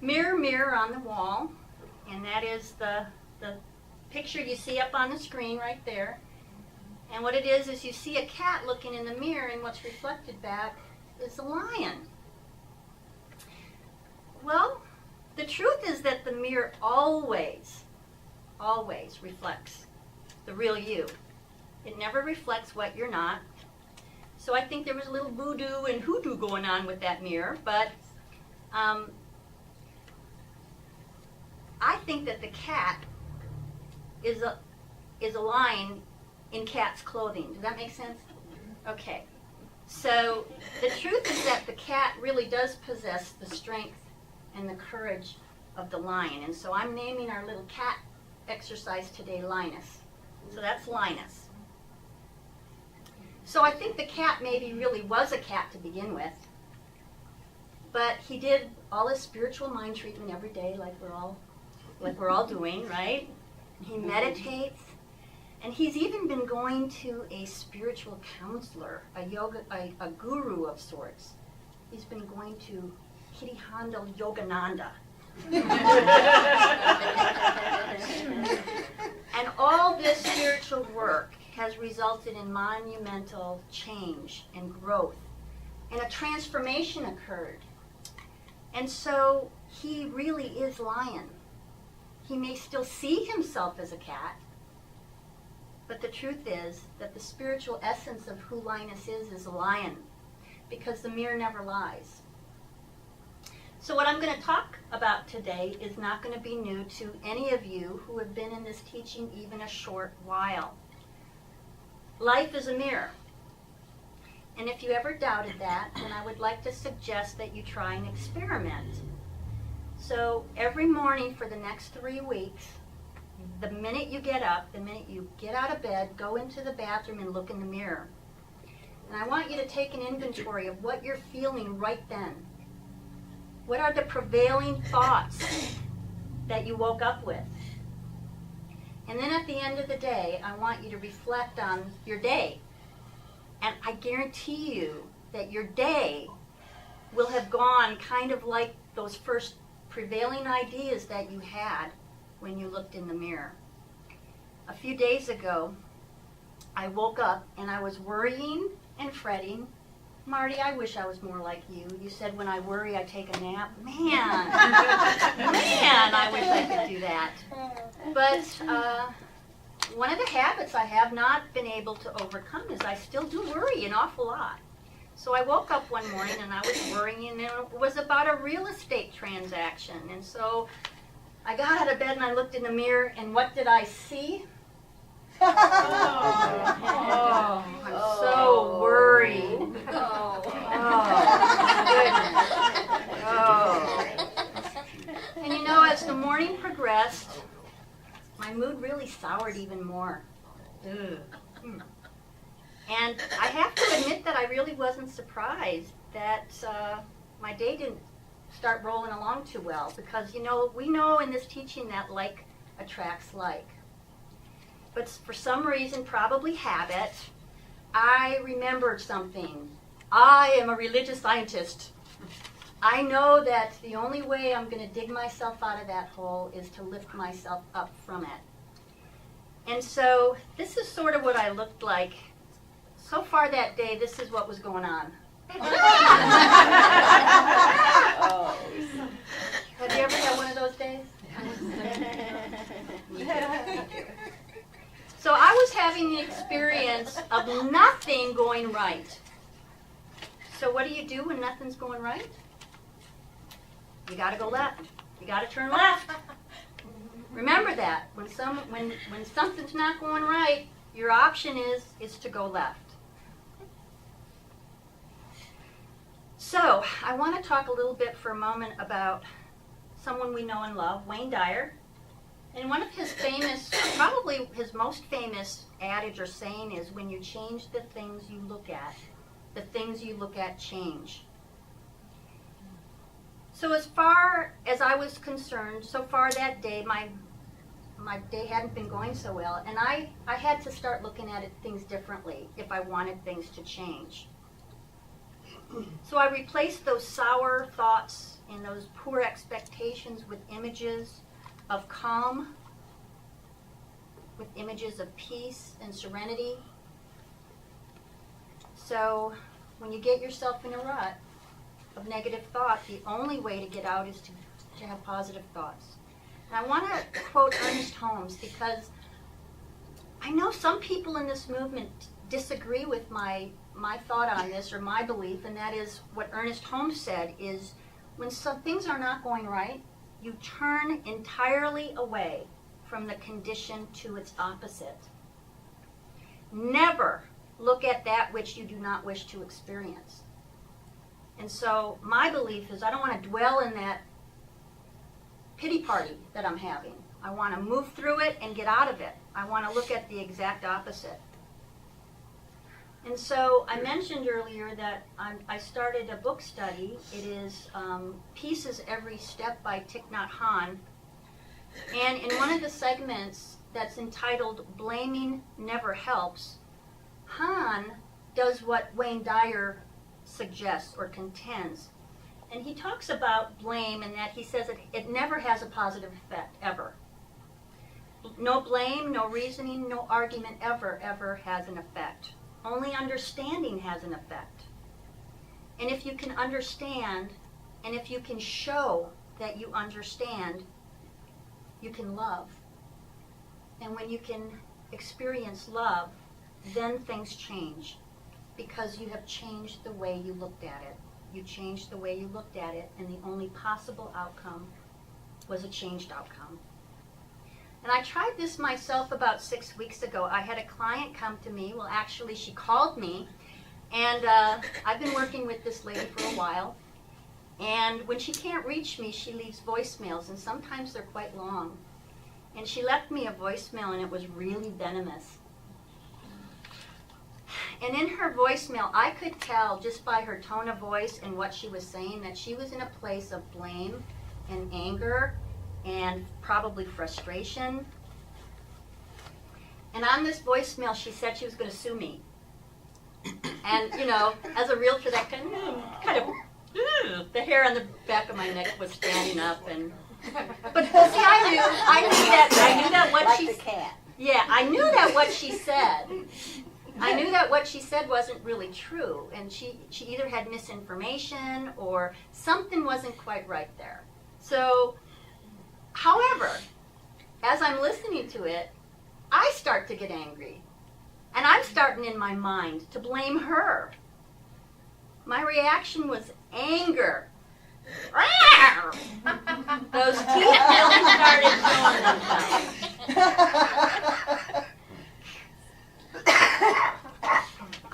Mirror, mirror on the wall, and that is the picture you see up on the screen right there. And what it is you see a cat looking in the mirror, and what's reflected back is a lion. Well, the truth is that the mirror always reflects the real you. It never reflects what you're not. So I think there was a little voodoo and hoodoo going on with that mirror, but I think that the cat is a lion in cat's clothing. Does that make sense? Okay. So the truth is that the cat really does possess the strength and the courage of the lion. And so I'm naming our little cat exercise today Linus. So that's Linus. So I think the cat maybe really was a cat to begin with. But he did all his spiritual mind treatment every day like we're all doing, right? He meditates. And he's even been going to a spiritual counselor, a guru of sorts. He's been going to Kitihanda Yogananda. And all this spiritual work has resulted in monumental change and growth. And a transformation occurred. And so he really is lion. He may still see himself as a cat, but the truth is that the spiritual essence of who Linus is a lion, because the mirror never lies. So what I'm going to talk about today is not going to be new to any of you who have been in this teaching even a short while. Life is a mirror. And if you ever doubted that, then I would like to suggest that you try an experiment. So every morning for the next 3 weeks, the minute you get up, the minute you get out of bed, go into the bathroom and look in the mirror. And I want you to take an inventory of what you're feeling right then. What are the prevailing thoughts that you woke up with? And then at the end of the day, I want you to reflect on your day. And I guarantee you that your day will have gone kind of like those first prevailing ideas that you had when you looked in the mirror. A few days ago, I woke up and I was worrying and fretting. Marty, I wish I was more like you. You said when I worry, I take a nap. Man, I wish I could do that. But one of the habits I have not been able to overcome is I still do worry an awful lot. So I woke up one morning and I was worrying, and it was about a real estate transaction. And so I got out of bed and I looked in the mirror, and what did I see? Oh, I'm so worried. And you know, as the morning progressed, my mood really soured even more. And I have to admit that I really wasn't surprised that my day didn't start rolling along too well, because you know, we know in this teaching that like attracts like. But for some reason, probably habit, I remembered something. I am a religious scientist. I know that the only way I'm going to dig myself out of that hole is to lift myself up from it. And so this is sort of what I looked like. So far that day, this is what was going on. Have you ever had one of those days? So I was having the experience of nothing going right. So what do you do when nothing's going right? You got to go left. You got to turn left. Remember that. When something's not going right, your option is to go left. So I want to talk a little bit for a moment about someone we know and love, Wayne Dyer. And one of his famous, probably his most famous adage or saying is, when you change the things you look at, the things you look at change. So as far as I was concerned, so far that day, my day hadn't been going so well, and I had to start looking at things differently if I wanted things to change. So I replaced those sour thoughts and those poor expectations with images of calm, with images of peace and serenity. So when you get yourself in a rut of negative thought, the only way to get out is to have positive thoughts. And I want to quote Ernest Holmes, because I know some people in this movement disagree with my thought on this, or my belief, and that is what Ernest Holmes said is, when some things are not going right, you turn entirely away from the condition to its opposite. Never look at that which you do not wish to experience. And so my belief is I don't want to dwell in that pity party that I'm having. I want to move through it and get out of it. I want to look at the exact opposite. And so I mentioned earlier that I started a book study. It is Peace is Every Step by Thich Nhat Hanh. And in one of the segments that's entitled Blaming Never Helps, Hanh does what Wayne Dyer suggests or contends. And he talks about blame, and that he says it never has a positive effect, ever. No blame, no reasoning, no argument ever has an effect. Only understanding has an effect. And if you can understand, and if you can show that you understand, you can love. And when you can experience love, then things change, because you have changed the way you looked at it. You changed the way you looked at it, and the only possible outcome was a changed outcome. And I tried this myself about 6 weeks ago. I had a client come to me. Well, actually, she called me, and I've been working with this lady for a while. And when she can't reach me, she leaves voicemails, and sometimes they're quite long. And she left me a voicemail, and it was really venomous. And in her voicemail, I could tell just by her tone of voice and what she was saying that she was in a place of blame and anger and probably frustration. And on this voicemail, she said she was going to sue me. And, you know, as a realtor, that kind of the hair on the back of my neck was standing up. But see, I knew that what she said. Yeah, I knew that what she said. I knew that what she said wasn't really true, and she either had misinformation or something wasn't quite right there. So, however, as I'm listening to it, I start to get angry, and I'm starting in my mind to blame her. My reaction was anger. Those teeth really started showing themselves.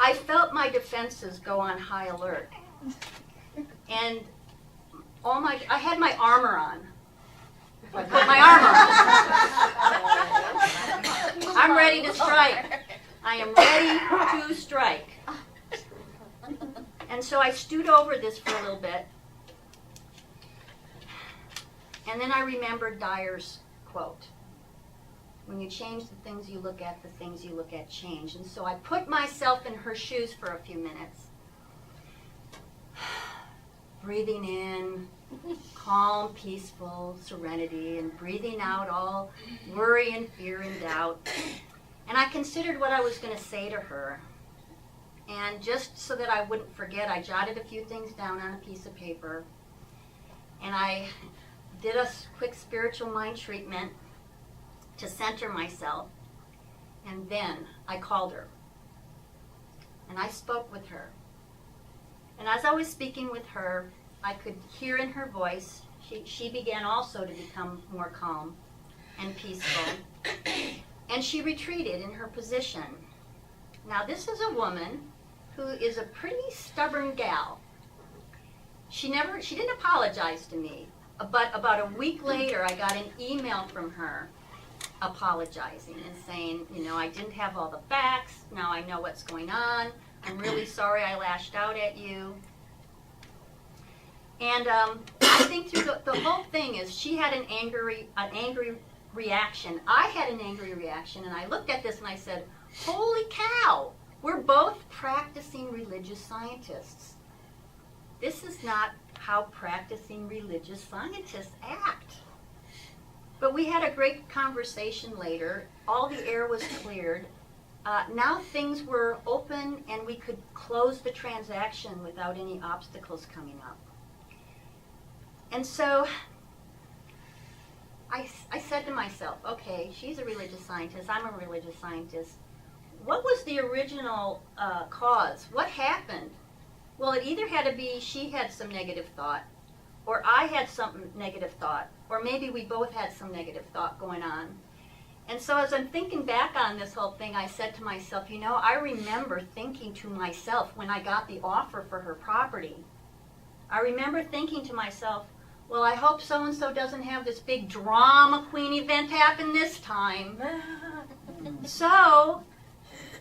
I felt my defenses go on high alert, and I had my armor on. I put my armor on. I'm ready to strike. I am ready to strike. And so I stewed over this for a little bit, and then I remembered Dyer's quote. When you change the things you look at, the things you look at change. And so I put myself in her shoes for a few minutes. Breathing in, calm, peaceful, serenity, and breathing out all worry and fear and doubt. And I considered what I was going to say to her. And just so that I wouldn't forget, I jotted a few things down on a piece of paper. And I did a quick spiritual mind treatment to center myself, and then I called her, and I spoke with her. And as I was speaking with her, I could hear in her voice, she began also to become more calm and peaceful, and she retreated in her position. Now, this is a woman who is a pretty stubborn gal. She didn't apologize to me, but about a week later, I got an email from her apologizing and saying, you know, I didn't have all the facts. Now I know what's going on. I'm really sorry I lashed out at you. And I think through the whole thing is she had an angry reaction. I had an angry reaction, and I looked at this and I said, holy cow, we're both practicing religious scientists. this is not how practicing religious scientists act. But we had a great conversation later. All the air was cleared. Now things were open and we could close the transaction without any obstacles coming up. And so I said to myself, okay, she's a religious scientist, I'm a religious scientist. What was the original cause? What happened? Well, it either had to be she had some negative thought, or I had some negative thought, or maybe we both had some negative thought going on. And so as I'm thinking back on this whole thing, I said to myself, you know, I remember thinking to myself when I got the offer for her property, I remember thinking to myself, well, I hope so-and-so doesn't have this big drama queen event happen this time. So,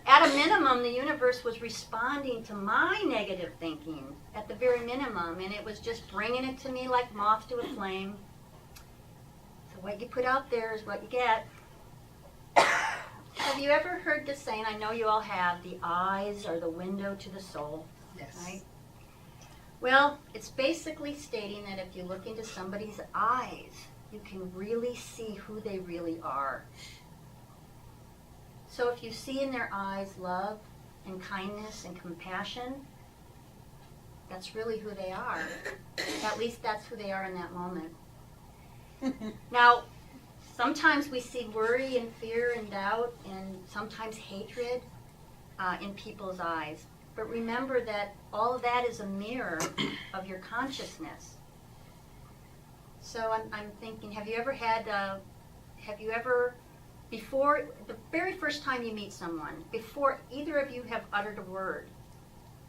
at a minimum, the universe was responding to my negative thinking at the very minimum, and it was just bringing it to me like moth to a flame. So what you put out there is what you get. Have you ever heard the saying, I know you all have, the eyes are the window to the soul? Yes. Right? Well, it's basically stating that if you look into somebody's eyes, you can really see who they really are. So if you see in their eyes love and kindness and compassion, that's really who they are. At least that's who they are in that moment. Now, sometimes we see worry and fear and doubt and sometimes hatred in people's eyes. But remember that all of that is a mirror of your consciousness. So I'm thinking, have you ever, before, the very first time you meet someone, before either of you have uttered a word,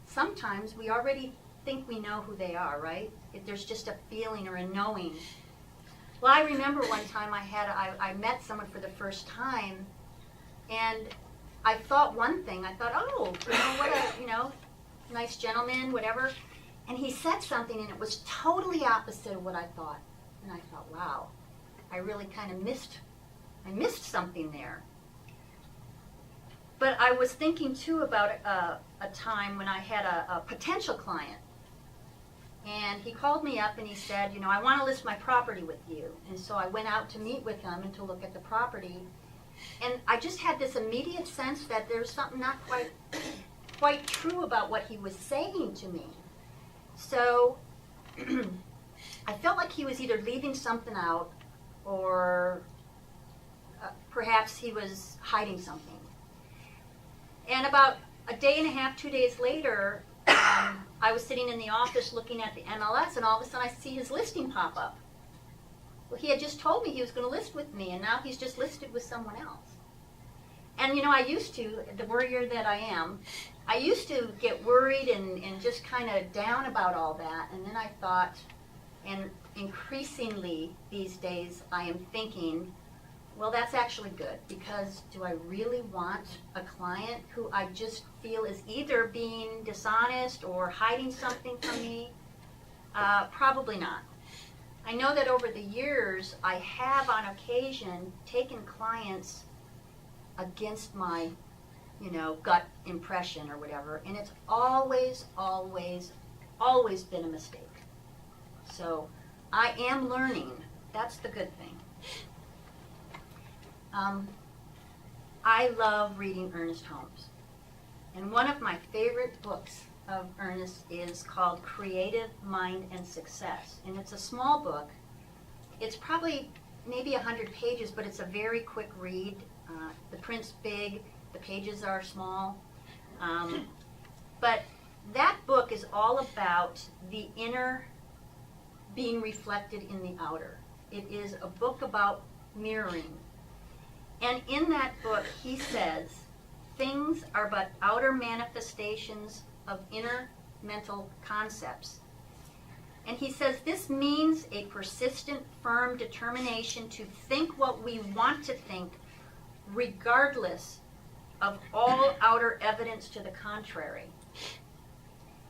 sometimes we already think we know who they are, right? If there's just a feeling or a knowing. Well, I remember one time I met someone for the first time, and I thought one thing. I thought, oh, what a, nice gentleman, whatever. And he said something, and it was totally opposite of what I thought. And I thought, wow, I really kind of missed something there. But I was thinking, too, about a time when I had a potential client. And he called me up and he said, I want to list my property with you. And so I went out to meet with him and to look at the property. And I just had this immediate sense that there's something not quite true about what he was saying to me. So I felt like he was either leaving something out or perhaps he was hiding something. And about a day and a half, 2 days later, I was sitting in the office looking at the MLS, and all of a sudden I see his listing pop up. Well, he had just told me he was going to list with me, and now he's just listed with someone else. And I used to, the worrier that I am, I used to get worried and just kind of down about all that. And then I thought, and increasingly these days I am thinking, well, that's actually good, because do I really want a client who I just feel is either being dishonest or hiding something from me? Probably not. I know that over the years, I have on occasion taken clients against my, gut impression or whatever, and it's always, always, always been a mistake. So I am learning. That's the good thing. I love reading Ernest Holmes. And one of my favorite books of Ernest is called Creative Mind and Success. And it's a small book. It's probably maybe 100 pages, but it's a very quick read. The print's big, the pages are small. But that book is all about the inner being reflected in the outer. It is a book about mirroring. And in that book, he says, things are but outer manifestations of inner mental concepts. And he says this means a persistent, firm determination to think what we want to think, regardless of all outer evidence to the contrary.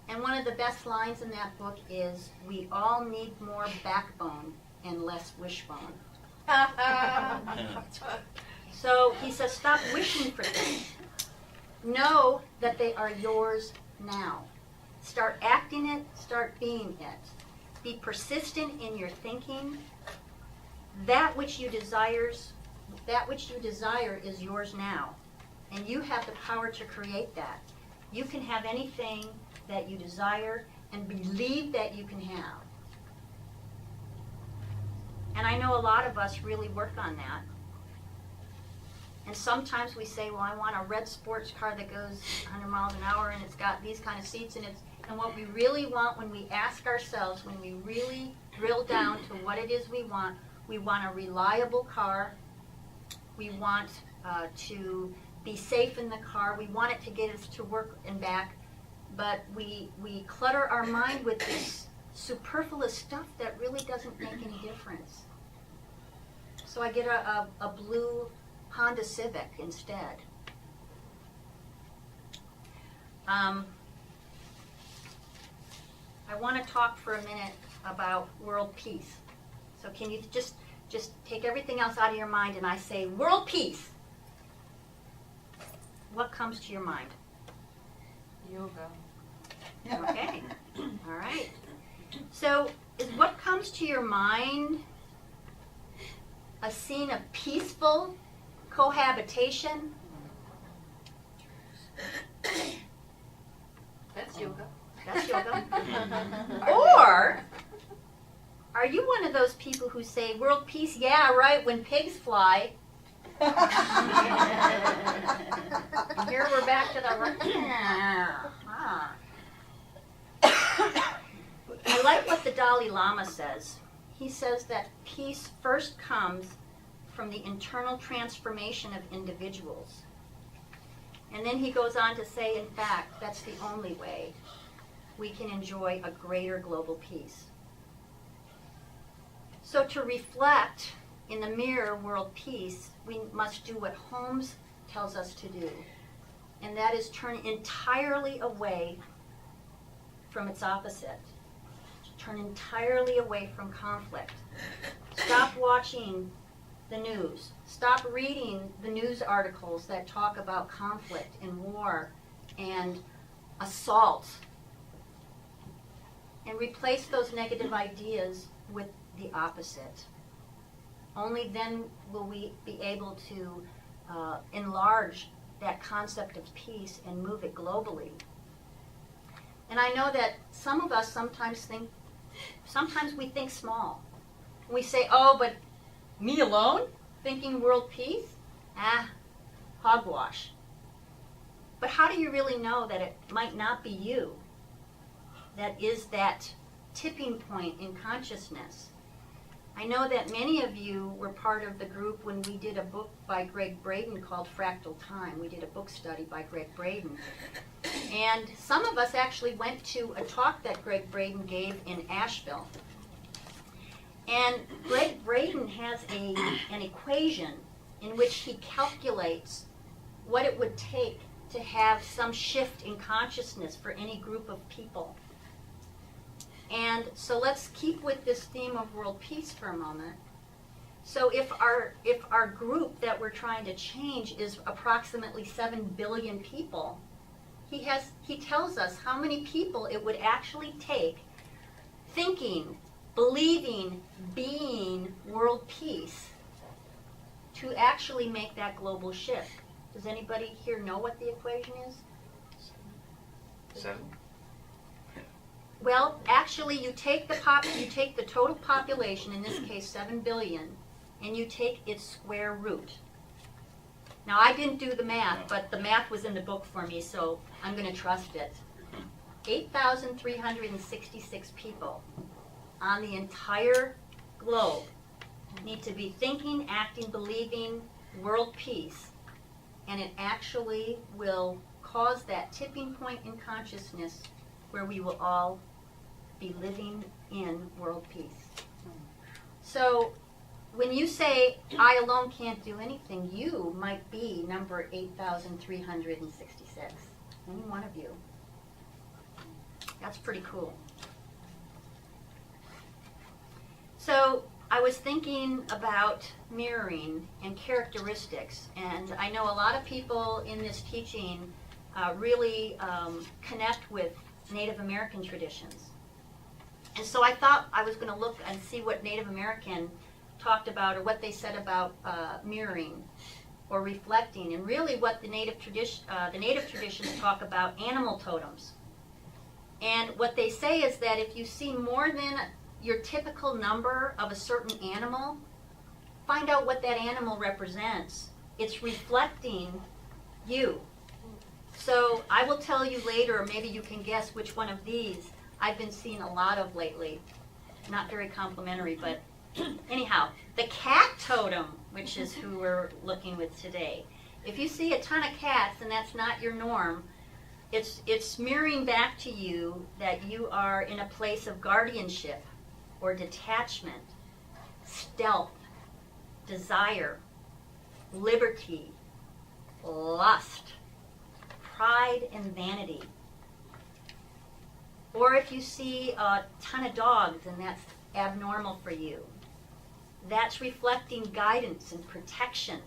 And one of the best lines in that book is, we all need more backbone and less wishbone. So he says, stop wishing for things. Know that they are yours now. Start acting it, start being it. Be persistent in your thinking. That which you desire is yours now. And you have the power to create that. You can have anything that you desire and believe that you can have. And I know a lot of us really work on that. And sometimes we say, well, I want a red sports car that goes 100 miles an hour and it's got these kind of seats and and what we really want when we ask ourselves, when we really drill down to what it is we want a reliable car. We want to be safe in the car. We want it to get us to work and back. But we clutter our mind with this superfluous stuff that really doesn't make any difference. So I get a blue Honda Civic instead. I want to talk for a minute about world peace. So can you just take everything else out of your mind and I say world peace? What comes to your mind? Yoga. Okay. All right. So is what comes to your mind a scene of peaceful cohabitation? That's yoga. That's yoga. Or are you one of those people who say, world peace, yeah, right, when pigs fly? And here we're back to the... I like what the Dalai Lama says. He says that peace first comes from the internal transformation of individuals. And then he goes on to say, in fact, that's the only way we can enjoy a greater global peace. So to reflect in the mirror world peace, we must do what Holmes tells us to do. And that is turn entirely away from its opposite. Turn entirely away from conflict. Stop watching the news. Stop reading the news articles that talk about conflict and war and assault. And replace those negative ideas with the opposite. Only then will we be able to enlarge that concept of peace and move it globally. And I know that some of us sometimes we think small. We say, oh, but me alone? Thinking world peace? Hogwash. But how do you really know that it might not be you that is that tipping point in consciousness? I know that many of you were part of the group when we did a book by Greg Braden called Fractal Time. We did a book study by Greg Braden. And some of us actually went to a talk that Greg Braden gave in Asheville. And Greg Braden has an equation in which he calculates what it would take to have some shift in consciousness for any group of people. And so let's keep with this theme of world peace for a moment. So if our group that we're trying to change is approximately 7 billion people, he tells us how many people it would actually take thinking, believing, being world peace to actually make that global shift. Does anybody here know what the equation is? 7? Well, actually, you take the total population, in this case 7 billion, and you take its square root. Now, I didn't do the math, but the math was in the book for me, so I'm going to trust it. 8,366 people on the entire globe need to be thinking, acting, believing world peace, and it actually will cause that tipping point in consciousness where we will all be living in world peace. So when you say, I alone can't do anything, you might be number 8,366. Any one of you. That's pretty cool. So I was thinking about mirroring and characteristics, and I know a lot of people in this teaching really connect with Native American traditions. And so I thought I was going to look and see what Native American talked about or what they said about mirroring or reflecting, and really what the native traditions talk about animal totems. And what they say is that if you see more than your typical number of a certain animal, find out what that animal represents. It's reflecting you. So I will tell you later, or maybe you can guess which one of these I've been seeing a lot of lately. Not very complimentary, but anyhow, the cat totem, which is who we're looking with today. If you see a ton of cats and that's not your norm, it's mirroring back to you that you are in a place of guardianship or detachment, stealth, desire, liberty, lust, pride, and vanity. Or if you see a ton of dogs and that's abnormal for you, that's reflecting guidance and protection,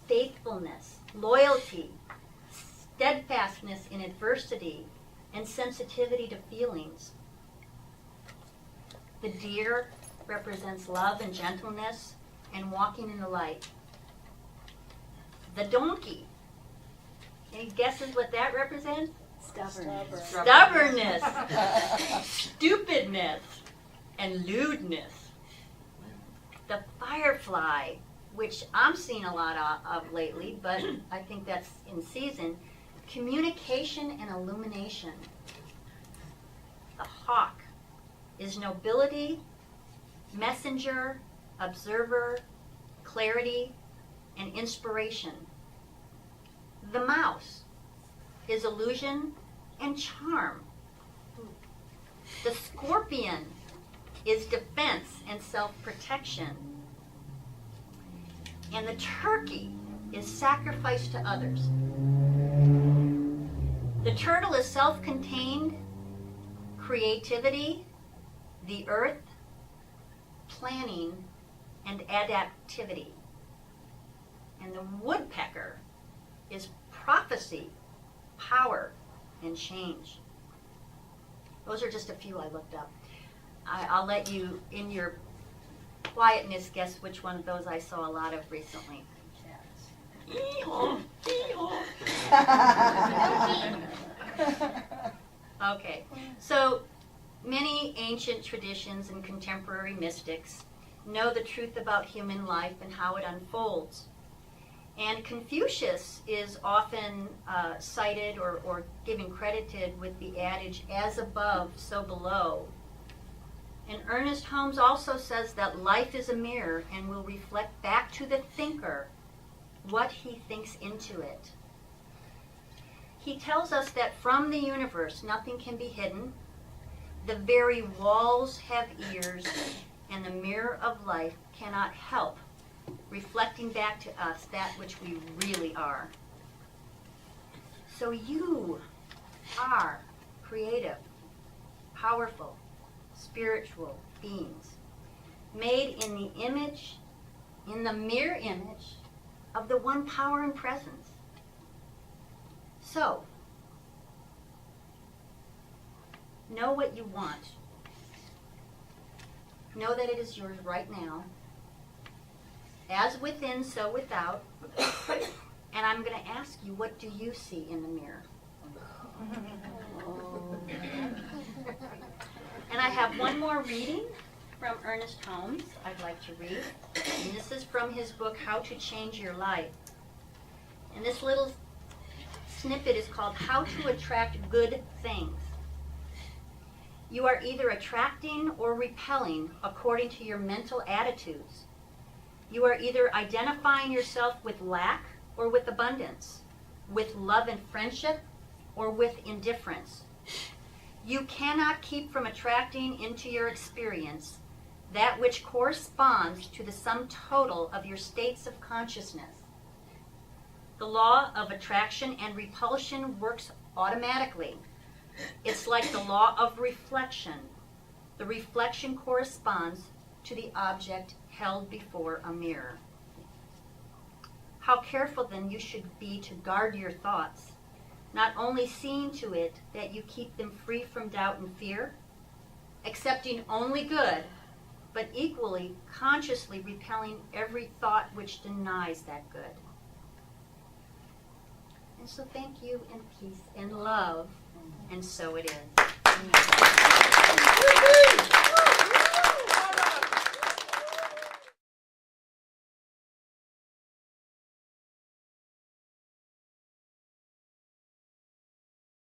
faithfulness, loyalty, steadfastness in adversity, and sensitivity to feelings. The deer represents love and gentleness and walking in the light. The donkey, any guesses what that represents? Stubbornness, stupidness, and lewdness. The firefly, which I'm seeing a lot of lately, but I think that's in season, communication and illumination. The hawk is nobility, messenger, observer, clarity, and inspiration. The mouse is illusion and charm. The scorpion is defense and self-protection. And the turkey is sacrifice to others. The turtle is self-contained, creativity, the earth, planning, and adaptivity. And the woodpecker is prophecy, power, and change. Those are just a few I looked up. I'll let you, in your quietness, guess which one of those I saw a lot of recently. Okay, so many ancient traditions and contemporary mystics know the truth about human life and how it unfolds. And Confucius is often cited or given credited with the adage, as above, so below. And Ernest Holmes also says that life is a mirror and will reflect back to the thinker what he thinks into it. He tells us that from the universe nothing can be hidden. The very walls have ears, and the mirror of life cannot help reflecting back to us that which we really are. So you are creative, powerful, spiritual beings, made in the image, in the mirror image of the one power and presence. So, know what you want. Know that it is yours right now. As within, so without. And I'm going to ask you, what do you see in the mirror? And I have one more reading from Ernest Holmes I'd like to read. And this is from his book, How to Change Your Life. And this little snippet is called How to Attract Good Things. You are either attracting or repelling according to your mental attitudes. You are either identifying yourself with lack or with abundance, with love and friendship or with indifference. You cannot keep from attracting into your experience that which corresponds to the sum total of your states of consciousness. The law of attraction and repulsion works automatically. It's like the law of reflection. The reflection corresponds to the object held before a mirror. How careful then you should be to guard your thoughts, not only seeing to it that you keep them free from doubt and fear, accepting only good, but equally consciously repelling every thought which denies that good. And so thank you, and peace, and love, and so it is. Amen.